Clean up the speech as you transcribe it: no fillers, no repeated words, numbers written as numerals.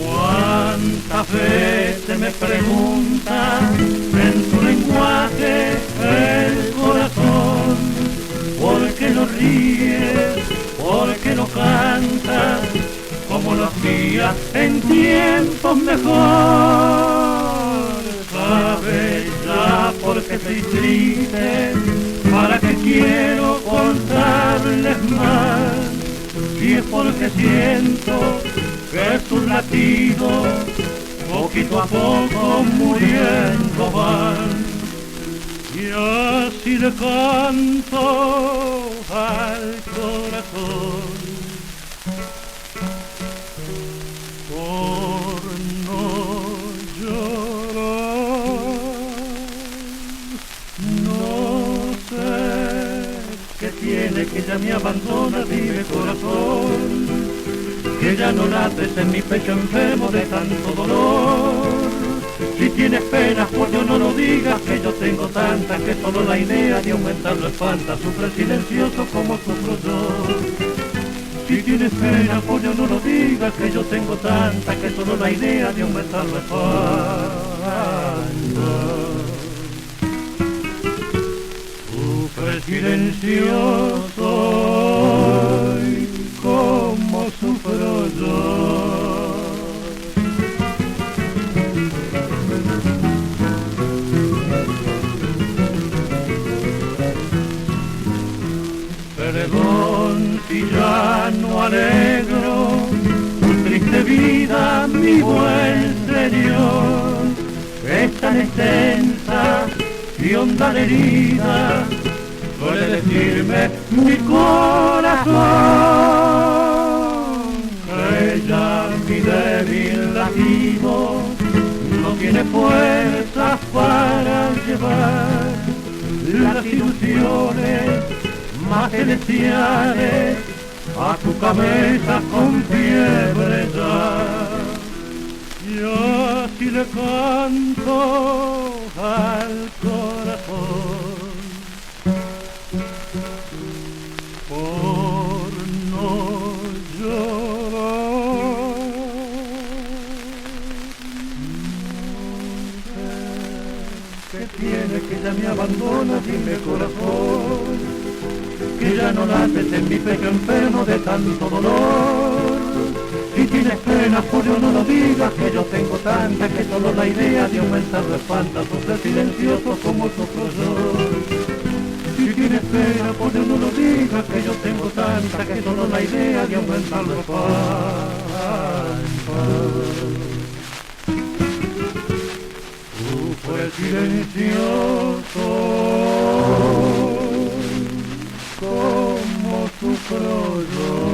Cuántas veces me pregunta en su lenguaje el corazón, ¿por qué no ríes? ¿Por qué no cantas como lo hacía en tiempos mejor? ¿Sabes ya por qué estoy triste? ¿Para qué quiero contarles más? Y es porque siento que sus latidos poquito a poco muriendo van. Y así le canto al corazón por no llorar. No sé qué tiene que ya me abandona, dime corazón, que ya no lates en mi pecho enfermo de tanto dolor. Si tienes penas, pues yo no lo digas, que yo tengo tantas, que solo la idea de aumentarlo espanta, sufre silencioso como sufro yo. Si tienes penas, pues yo no lo digas, que yo tengo tantas, que solo la idea de aumentarlo espanta. Sufre silencioso como sufro yo. Perdón si ya no alegro tu triste vida, mi buen señor. Es tan extensa y honda la herida, suele decirme mi corazón, que ya mi débil latido no tiene fuerzas para llevar las ilusiones más celestiales a tu cabeza con fiebre ya. Y así le canto al corazón por no llorar. No sé qué tiene que ya me abandona, dime corazón, que ya no lates en mi pecho enfermo de tanto dolor. Si tienes pena, pues yo no lo digas, que yo tengo tantas, que solo la idea de aumentarlo espanta, sufre silencioso como sufro yo. Si tienes pena, pues yo no lo digas, que yo tengo tantas, que solo la idea de aumentarlo espanta. Sufre silencioso como sufro yo.